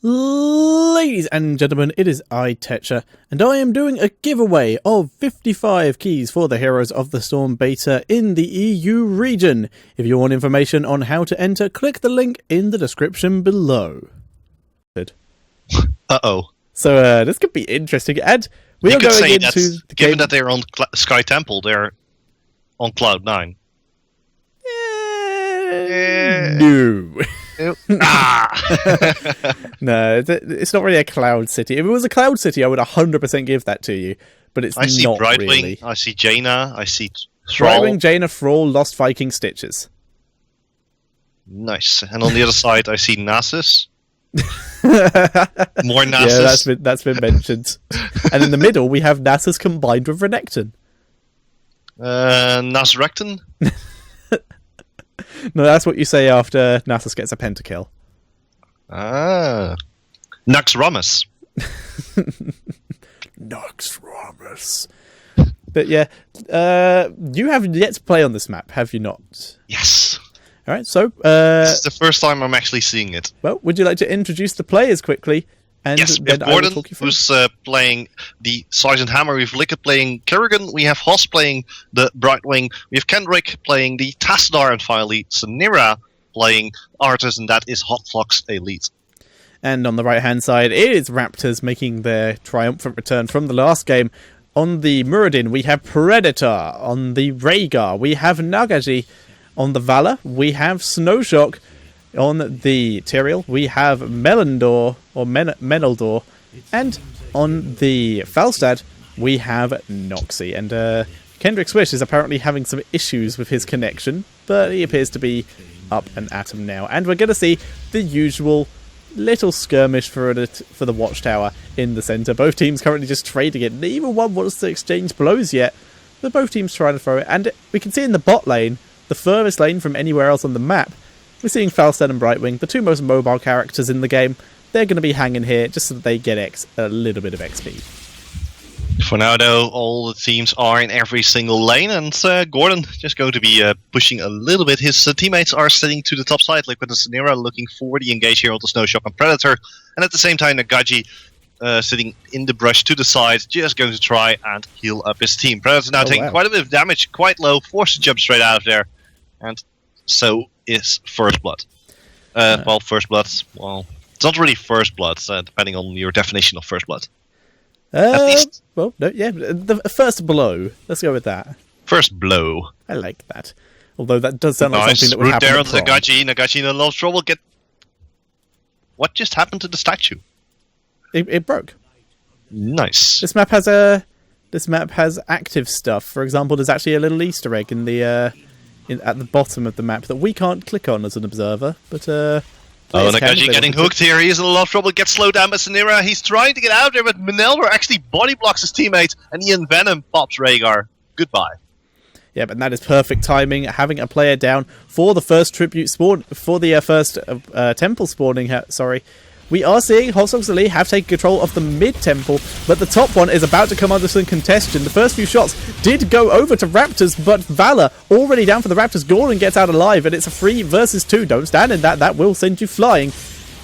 Ladies and gentlemen, it is I, Tetcher, and I am doing a giveaway of 55 keys for the Heroes of the Storm beta in the EU region. If you want information on how to enter, click the link in the description below. Uh-oh. So this could be interesting, and we are going into the given game. that they're on Sky Temple, they're on Cloud 9. No. Ah! No, it's not really a cloud city. If it was a cloud city, I would 100% give that to you. But it's I see not Brightwing, really. I see Jaina, I see Thrall. Brightwing, Jaina, Thrall, Lost Viking, Stitches. Nice. And on the other side, I see Nasus. More Nasus. Yeah, that's been mentioned. And in the middle, we have Nasus combined with Renekton. Nasrecton? No, that's what you say after Nasus gets a pentakill. Ah. Naxxramas. Naxxramas. But yeah, you have yet to play on this map, have you not? Yes. Alright, so... this is the first time I'm actually seeing it. Well, would you like to introduce the players quickly? And yes, we have Gordon, who's playing the Sergeant Hammer. We have Lickett playing Kerrigan. We have Hoss playing the Brightwing. We have Kendrick playing the Tassadar. And finally, Sanira playing Arthas, and that is HotsLogs Elite. And on the right-hand side, it is Raptors making their triumphant return from the last game. On the Muradin, we have Predator. On the Rhaegar, we have Nagaji. On the Valor, we have Snowshock. On the Tyrael, we have Melandor, or Meneldor. And on the Falstad, we have Noxie. And Kendrick's Wish is apparently having some issues with his connection, but he appears to be up and at him now. And we're going to see the usual little skirmish for the Watchtower in the centre. Both teams currently just trading it. Neither one wants to exchange blows yet, but both teams trying to throw it. And we can see in the bot lane, the furthest lane from anywhere else on the map, we're seeing Falstad and Brightwing, the two most mobile characters in the game. They're going to be hanging here just so that they get a little bit of XP. For now, though, all the teams are in every single lane, and Gordon just going to be pushing a little bit. His teammates are sitting to the top side, like with the Sanira looking for the engage here on the Snowshock and Predator, and at the same time, Nagaji sitting in the brush to the side, just going to try and heal up his team. Predator now taking quite a bit of damage, quite low, forced to jump straight out of there, and so is First Blood. Well, First Blood, well, it's not really First Blood, depending on your definition of First Blood. At least. Well, no, yeah, the first blow. Let's go with that. First blow. I like that. Although that does sound like something that would happen. Nice. Nagaji in a lot of trouble. What just happened to the statue? It broke. Nice. This map has active stuff. For example, there's actually a little Easter egg in the at the bottom of the map that we can't click on as an observer, but Nagaji getting hooked here. He is in a lot of trouble. Gets slowed down by Sanira. He's trying to get out there, but Meneldor actually body blocks his teammate, and Ian Venom pops Rhaegar. Goodbye. Yeah, but that is perfect timing. Having a player down for the first tribute spawn, for the first temple spawning. Sorry. We are seeing HotsLogs Elite have taken control of the mid-temple, but the top one is about to come under some contention. The first few shots did go over to Raptors, but Valor already down for the Raptors. Gordon gets out alive, and it's a 3 versus 2. Don't stand in that. That will send you flying.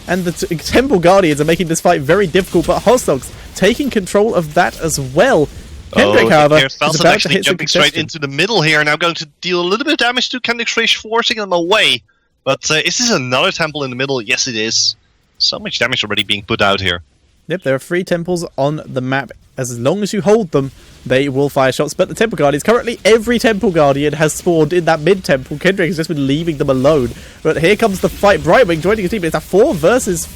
And the Temple Guardians are making this fight very difficult, but HotsLogs taking control of that as well. Kendrick, however, is about to hit jumping straight into the middle here, now going to deal a little bit of damage to Kendrick's Wish, forcing them away. But is this another temple in the middle? Yes, it is. So much damage already being put out here. Yep, there are 3 temples on the map. As long as you hold them, they will fire shots. But the Temple Guardians, currently every Temple Guardian has spawned in that mid-temple. Kendrick has just been leaving them alone. But here comes the fight. Brightwing joining his team. It's a 4 versus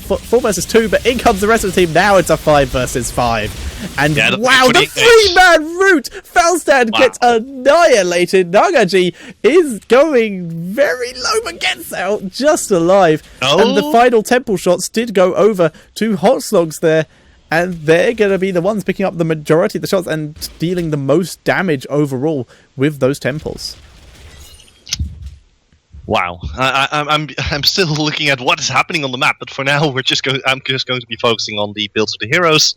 2, but in comes the rest of the team. Now it's a 5 versus 5. And yeah, wow, the 3-man route! Falstad gets annihilated. Nagaji is going very low, but gets out just alive. And the final temple shots did go over to HotsLogs there. And they're going to be the ones picking up the majority of the shots and dealing the most damage overall with those temples. Wow, I'm still looking at what is happening on the map, but for now I'm just going to be focusing on the builds of the heroes.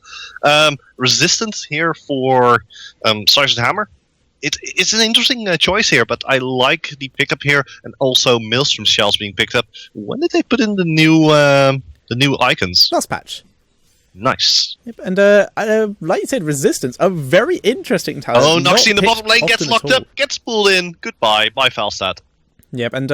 Resistance here for Sergeant Hammer. It's an interesting choice here, but I like the pickup here, and also Maelstrom shells being picked up. When did they put in the new the new icons. Last patch. Nice. Yep. And like you said, Resistance, a very interesting talent. Oh, Noxie in the picked bottom lane gets often at locked all. up, gets pulled in. Goodbye. Bye, Falstad. Yep, and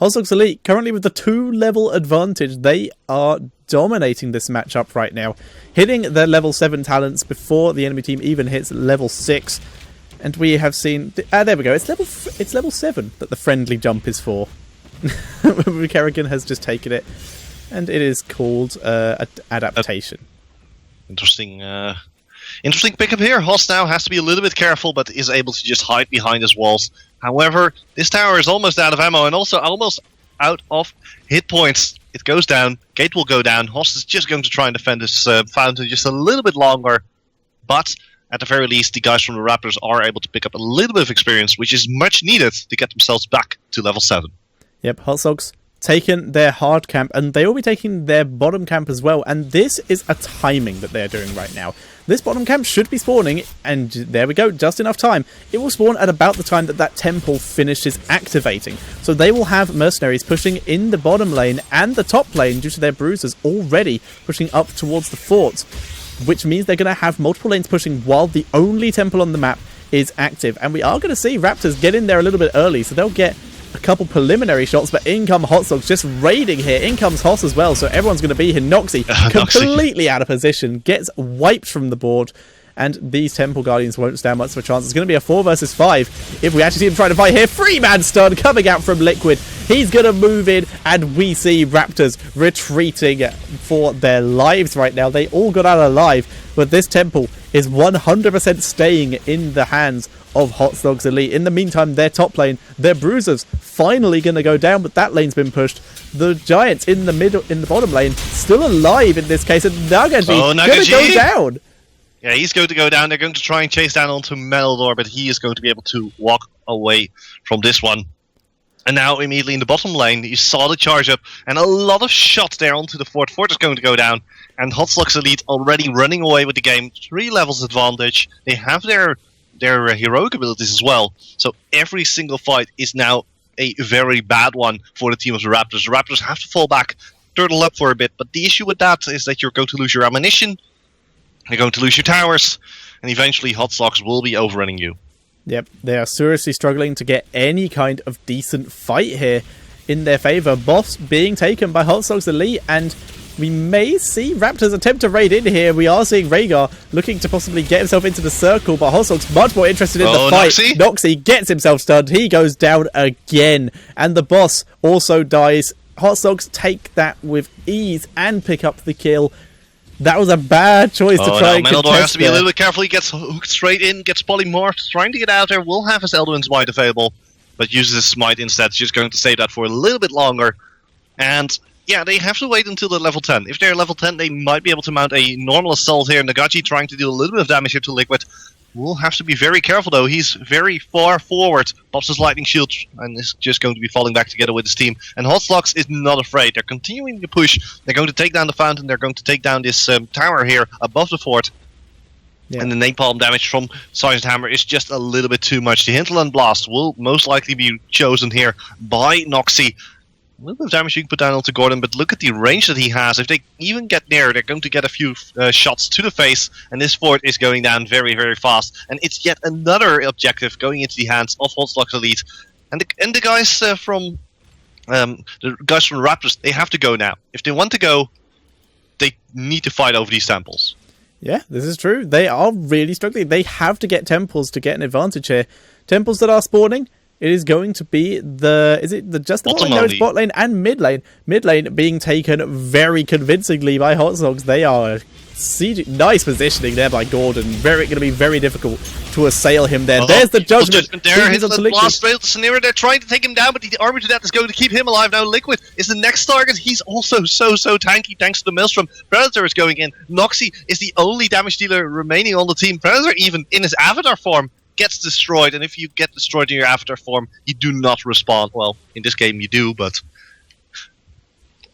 HotsLogs Elite, currently with the 2-level advantage, they are dominating this matchup right now, hitting their level 7 talents before the enemy team even hits level 6. And we have seen... there we go, it's level 7 that the friendly jump is for. Kerrigan has just taken it, and it is called Adaptation. Interesting pickup here. Hoss now has to be a little bit careful, but is able to just hide behind his walls. However, this tower is almost out of ammo and also almost out of hit points. It goes down. Gate will go down. Hoss is just going to try and defend his fountain just a little bit longer. But at the very least, the guys from the Raptors are able to pick up a little bit of experience, which is much needed to get themselves back to level 7. Yep, HotsLogs taken their hard camp, and they will be taking their bottom camp as well, and this is a timing that they're doing right now. This bottom camp should be spawning, and there we go, just enough time. It will spawn at about the time that that temple finishes activating, so they will have mercenaries pushing in the bottom lane and the top lane due to their bruisers already pushing up towards the fort, which means they're going to have multiple lanes pushing while the only temple on the map is active, and we are going to see Raptors get in there a little bit early, so they'll get a couple preliminary shots, but in come HotsLogs just raiding here. In comes Hoss as well, so everyone's going to be here. Noxie, completely out of position, gets wiped from the board, and these Temple Guardians won't stand much of a chance. It's going to be a 4 versus 5 if we actually see him trying to fight here. 3-man stun coming out from Liquid. He's going to move in, and we see Raptors retreating for their lives right now. They all got out alive, but this Temple is 100% staying in the hands of HotsLogs Elite. In the meantime, their top lane, their bruisers, finally going to go down, but that lane's been pushed. The Giants in the bottom lane, still alive in this case, and Nagaji going to go down. Yeah, he's going to go down. They're going to try and chase down onto Meldor, but he is going to be able to walk away from this one. And now, immediately in the bottom lane, you saw the charge up, and a lot of shots there onto the fort. Fort is going to go down, and HotsLogs Elite already running away with the game. 3 levels advantage. They have their heroic abilities as well. So every single fight is now a very bad one for the team of the Raptors. The Raptors have to fall back, turtle up for a bit, but the issue with that is that you're going to lose your ammunition, you're going to lose your towers, and eventually HotsLogs will be overrunning you. Yep, they are seriously struggling to get any kind of decent fight here in their favour. Boss being taken by HotsLogs Elite, and we may see Raptors attempt to raid in here. We are seeing Rhaegar looking to possibly get himself into the circle, but HotsLogs much more interested in the fight. Noxie gets himself stunned. He goes down again, and the boss also dies. HotsLogs take that with ease and pick up the kill. That was a bad choice to try and contest. Meldor has to be a little bit careful. He gets hooked straight in, gets polymorphed, trying to get out there. Will have his Eldwin's Smite available, but uses his Smite instead. Just going to save that for a little bit longer. And yeah, they have to wait until they're level 10. If they're level 10, they might be able to mount a normal assault here. Nagaji trying to do a little bit of damage here to Liquid. Will have to be very careful though. He's very far forward. Pops his lightning shield and is just going to be falling back together with his team. And HotsLogs is not afraid. They're continuing to push. They're going to take down the fountain. They're going to take down this tower here above the fort. Yeah. And the napalm damage from Sergeant Hammer is just a little bit too much. The Hinterland Blast will most likely be chosen here by Noxie. A little bit of damage you can put down onto Gordon, but look at the range that he has. If they even get near, they're going to get a few shots to the face, and this fort is going down very, very fast. And it's yet another objective going into the hands of HotsLogs Elite. And the guys from the Raptors, they have to go now. If they want to go, they need to fight over these temples. Yeah, this is true. They are really struggling. They have to get temples to get an advantage here. Temples that are spawning. It is going to be the bot lane? No, it's bot lane and mid lane. Mid lane being taken very convincingly by HotsLogs. They are nice positioning there by Gordon. Going to be very difficult to assail him there. There's the judgment. There, his blast straight to Sanira. They're trying to take him down, but the armor to that is going to keep him alive. Now Liquid is the next target. He's also so tanky thanks to the Maelstrom. Predator is going in. Noxie is the only damage dealer remaining on the team. Predator, even in his avatar form, gets destroyed, and if you get destroyed in your avatar form, you do not respawn. Well, in this game you do, but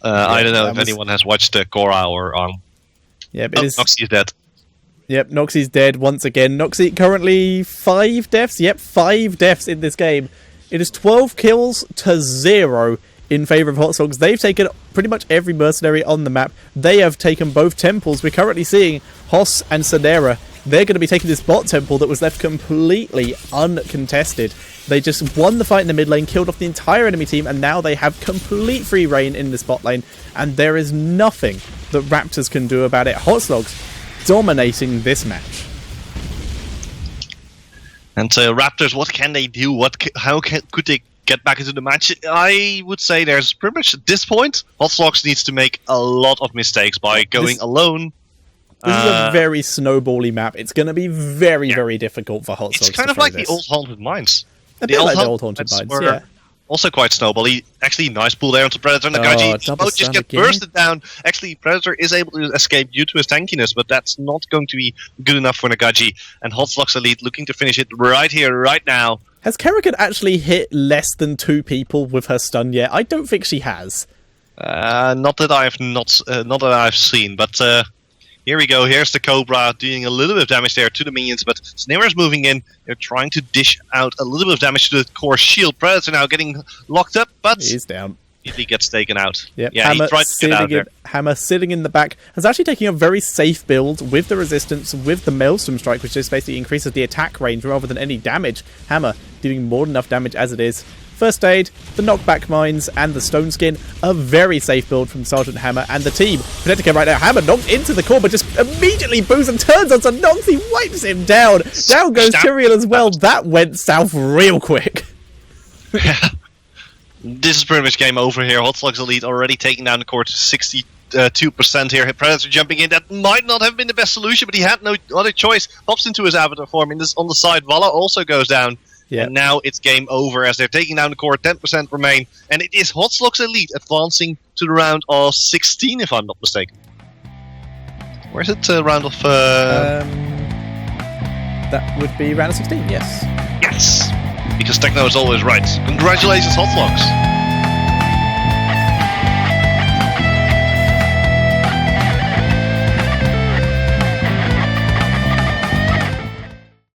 I don't know if anyone has watched Korra or Yeah, but Noxie is dead. Yep, Noxie's dead once again. Noxie currently 5 deaths. Yep, 5 deaths in this game. It is 12 kills to 0 in favour of HotsLogs. They've taken pretty much every mercenary on the map. They have taken both temples. We're currently seeing Hoss and Sonera. They're going to be taking this bot temple that was left completely uncontested. They just won the fight in the mid lane, killed off the entire enemy team, and now they have complete free reign in this bot lane, and there is nothing that Raptors can do about it. HotsLogs dominating this match. And Raptors, what can they do? How could they get back into the match? I would say there's pretty much at this point, HotsLogs needs to make a lot of mistakes by going alone. This is a very snowbally map. It's going to be very difficult for HotsLogs. It's kind of like the old Haunted Mines. The old Haunted Mines, yeah. Also quite snowbally. Actually, nice pull there onto Predator. Nagaji both just get bursted down. Actually, Predator is able to escape due to his tankiness, but that's not going to be good enough for Nagaji. And HotsLogs Elite looking to finish it right here, right now. Has Kerrigan actually hit less than 2 people with her stun yet? I don't think she has. Not that I've seen, but here we go. Here's the Cobra doing a little bit of damage there to the minions, but Snera's moving in. They're trying to dish out a little bit of damage to the core shield. Predator now getting locked up, but he's down. He gets taken out. Yep. Yeah, he tried to get out there. Hammer sitting in the back is actually taking a very safe build with the resistance, with the Maelstrom Strike, which just basically increases the attack range rather than any damage. Hammer doing more than enough damage as it is. First aid, the knockback mines, and the stone skin. A very safe build from Sergeant Hammer and the team. Protector right now. Hammer knocked into the core, but just immediately boosts and turns onto Nox. He wipes him down. Down goes Tyrael as well. That went south real quick. Yeah. This is pretty much game over here. HotsLogs Elite already taking down the core to 62% here. Predator jumping in. That might not have been the best solution, but he had no other choice. Pops into his avatar form. On the side, Vala also goes down. Yeah. And now it's game over as they're taking down the core. 10% remain. And it is HotsLogs Elite advancing to the round of 16, if I'm not mistaken. Where's it? Round of... That would be round of 16, yes. Yes! Because Techno is always right. Congratulations, HotsLogs!